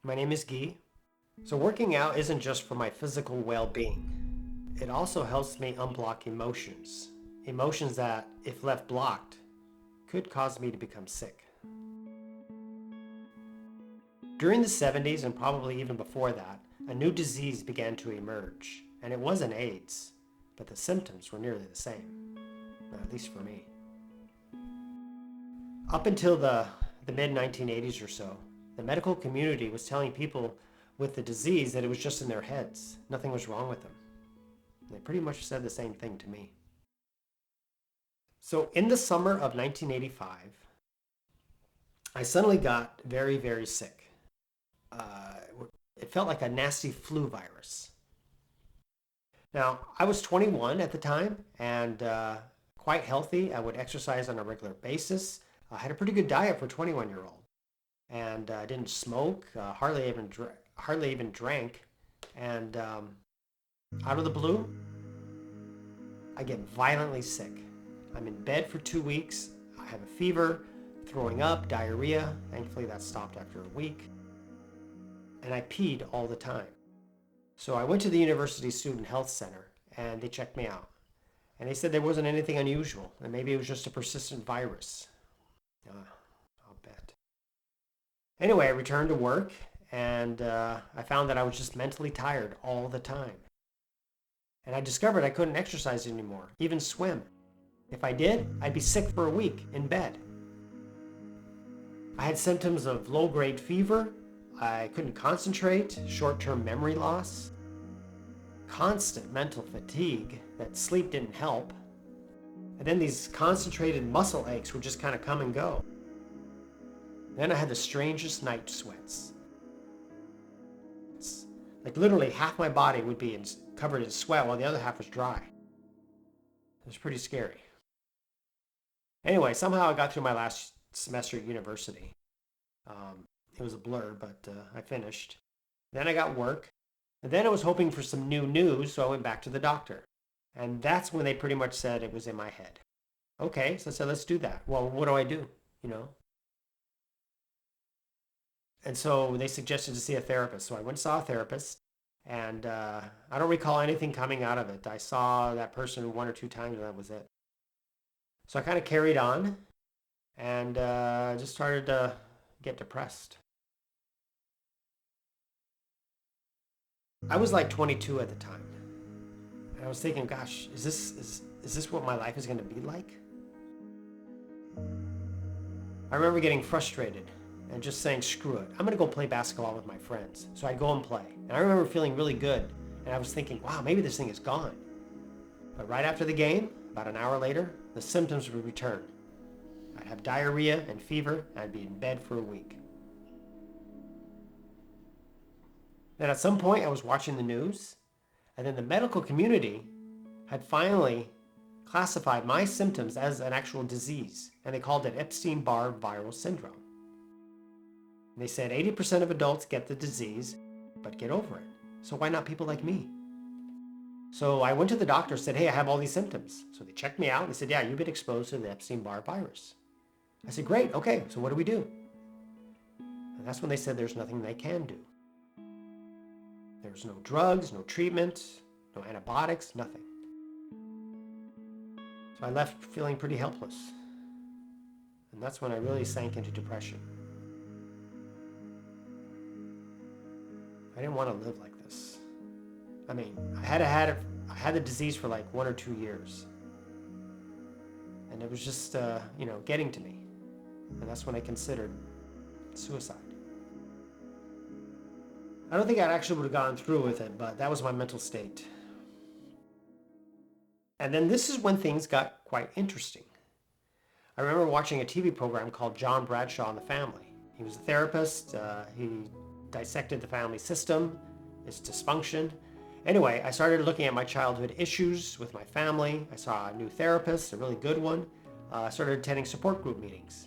My name is Guy. So working out isn't just for my physical well-being. It also helps me unblock emotions. Emotions that, if left blocked, could cause me to become sick. During the 70s and probably even before that, a new disease began to emerge. And it wasn't AIDS, but the symptoms were nearly the same, at least for me. Up until the mid-1980s or so, the medical community was telling people with the disease that it was just in their heads. Nothing was wrong with them. They pretty much said the same thing to me. So in the summer of 1985, I suddenly got very, very sick. It felt like a nasty flu virus. Now, I was 21 at the time and quite healthy. I would exercise on a regular basis. I had a pretty good diet for a 21-year-old. And I didn't smoke, hardly even drank. And out of the blue, I get violently sick. I'm in bed for 2 weeks. I have a fever, throwing up, diarrhea. Thankfully, that stopped after a week. And I peed all the time. So I went to the University Student Health Center, and they checked me out. And they said there wasn't anything unusual, and maybe it was just a persistent virus. I'll bet. Anyway, I returned to work, and I found that I was just mentally tired all the time. And I discovered I couldn't exercise anymore, even swim. If I did, I'd be sick for a week in bed. I had symptoms of low-grade fever. I couldn't concentrate, short-term memory loss, constant mental fatigue that sleep didn't help. And then these concentrated muscle aches would just kind of come and go. Then I had the strangest night sweats. It's like literally half my body would be covered in sweat while the other half was dry. It was pretty scary. Anyway, somehow I got through my last semester at university. It was a blur, but I finished. Then I got work. And then I was hoping for some new news, so I went back to the doctor. And that's when they pretty much said it was in my head. Okay, so I said, let's do that. Well, what do? And so they suggested to see a therapist. So I went and saw a therapist. And I don't recall anything coming out of it. I saw that person 1 or 2 times, and that was it. So I kind of carried on and just started to get depressed. I was like 22 at the time. And I was thinking, gosh, is this what my life is going to be like? I remember getting frustrated and just saying, screw it. I'm going to go play basketball with my friends. So I'd go and play. And I remember feeling really good. And I was thinking, wow, maybe this thing is gone. But right after the game, about an hour later, the symptoms would return. I'd have diarrhea and fever, and I'd be in bed for a week. Then at some point, I was watching the news, and then the medical community had finally classified my symptoms as an actual disease, and they called it Epstein-Barr viral syndrome. And they said 80% of adults get the disease, but get over it. So why not people like me? So I went to the doctor and said, hey, I have all these symptoms. So they checked me out, and they said, yeah, you've been exposed to the Epstein-Barr virus. I said, great, okay, so what do we do? And that's when they said there's nothing they can do. There's no drugs, no treatment, no antibiotics, nothing. So I left feeling pretty helpless. And that's when I really sank into depression. I didn't want to live like this. I mean, I had the disease for like 1 or 2 years. And it was just, getting to me. And that's when I considered suicide. I don't think I actually would have gone through with it, but that was my mental state. And then this is when things got quite interesting. I remember watching a TV program called John Bradshaw and the Family. He was a therapist. He dissected the family system, its dysfunction. Anyway, I started looking at my childhood issues with my family. I saw a new therapist, a really good one. I started attending support group meetings.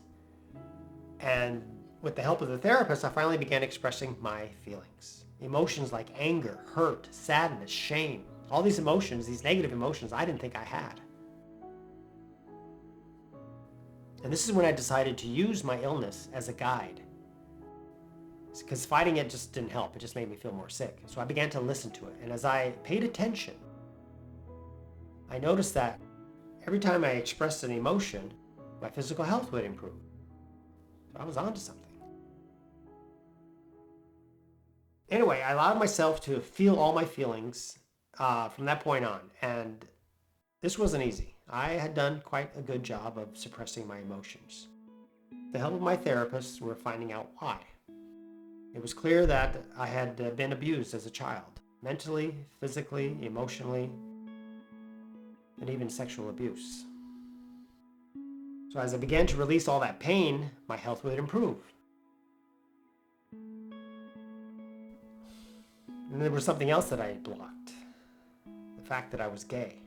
And with the help of the therapist, I finally began expressing my feelings. Emotions like anger, hurt, sadness, shame. All these emotions, these negative emotions, I didn't think I had. And this is when I decided to use my illness as a guide. because fighting it just didn't help. It just made me feel more sick. So I began to listen to it. And as I paid attention, I noticed that every time I expressed an emotion, my physical health would improve. So I was onto something. Anyway, I allowed myself to feel all my feelings from that point on. And this wasn't easy. I had done quite a good job of suppressing my emotions. With the help of my therapists, we're finding out why. It was clear that I had been abused as a child, mentally, physically, emotionally, and even sexual abuse. So as I began to release all that pain, my health would improve. And there was something else that I had blocked. The fact that I was gay.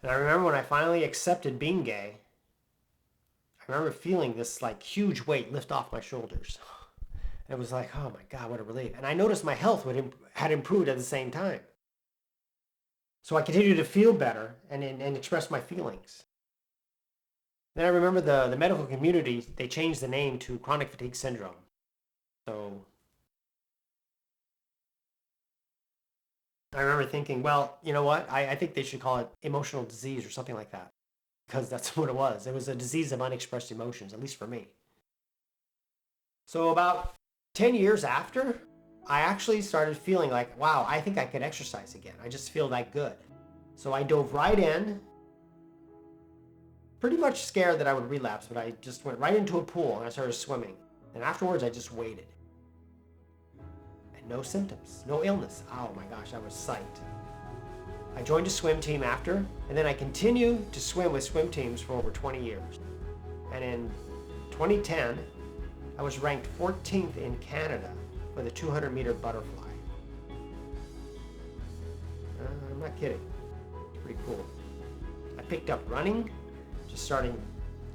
And I remember when I finally accepted being gay, I remember feeling this like huge weight lift off my shoulders. And it was like, oh my God, what a relief. And I noticed my health had improved at the same time. So I continued to feel better and express my feelings. Then I remember the medical community, they changed the name to chronic fatigue syndrome. So I remember thinking, well, you know what? I think they should call it emotional disease or something like that. Because that's what it was. It was a disease of unexpressed emotions, at least for me. So about 10 years after, I actually started feeling like, wow, I think I could exercise again. I just feel that good. So I dove right in, pretty much scared that I would relapse, but I just went right into a pool and I started swimming. And afterwards, I just waited. And no symptoms, no illness. Oh my gosh, I was psyched. I joined a swim team after, and then I continued to swim with swim teams for over 20 years. And in 2010, I was ranked 14th in Canada for the 200-meter butterfly. I'm not kidding. It's pretty cool. I picked up running, just starting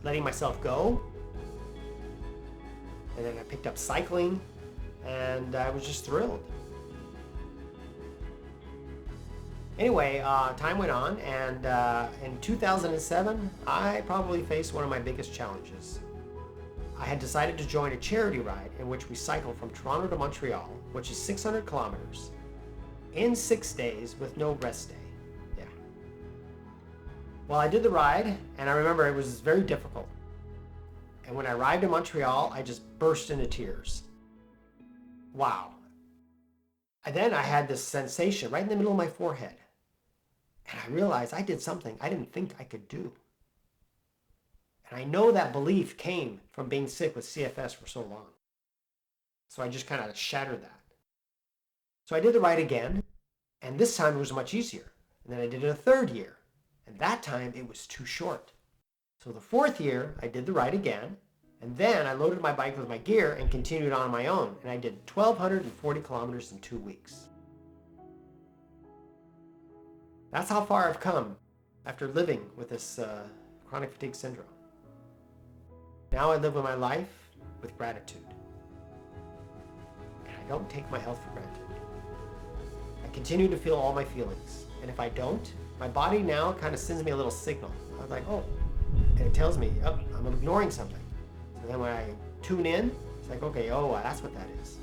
letting myself go. And then I picked up cycling, and I was just thrilled. Anyway, time went on, and in 2007, I probably faced one of my biggest challenges. I had decided to join a charity ride in which we cycled from Toronto to Montreal, which is 600 kilometers, in 6 days with no rest day. Yeah. Well, I did the ride, and I remember it was very difficult. And when I arrived in Montreal, I just burst into tears. Wow. And then I had this sensation right in the middle of my forehead. And I realized I did something I didn't think I could do. And I know that belief came from being sick with CFS for so long. So I just kind of shattered that. So I did the ride again, and this time it was much easier. And then I did it a third year, and that time it was too short. So the fourth year, I did the ride again, and then I loaded my bike with my gear and continued on my own, and I did 1,240 kilometers in 2 weeks. That's how far I've come after living with this chronic fatigue syndrome. Now I live with my life with gratitude. And I don't take my health for granted. I continue to feel all my feelings. And if I don't, my body now kind of sends me a little signal. I was like, oh, and it tells me, oh, I'm ignoring something. So then when I tune in, it's like, okay, oh, that's what that is.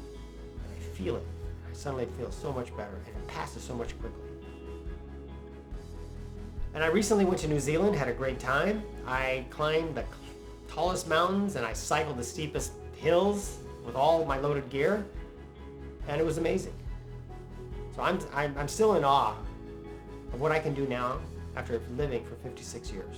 And I feel it. I suddenly feel so much better, and it passes so much quickly. And I recently went to New Zealand, had a great time. I climbed the tallest mountains and I cycled the steepest hills with all my loaded gear, and it was amazing. So I'm still in awe of what I can do now after living for 56 years.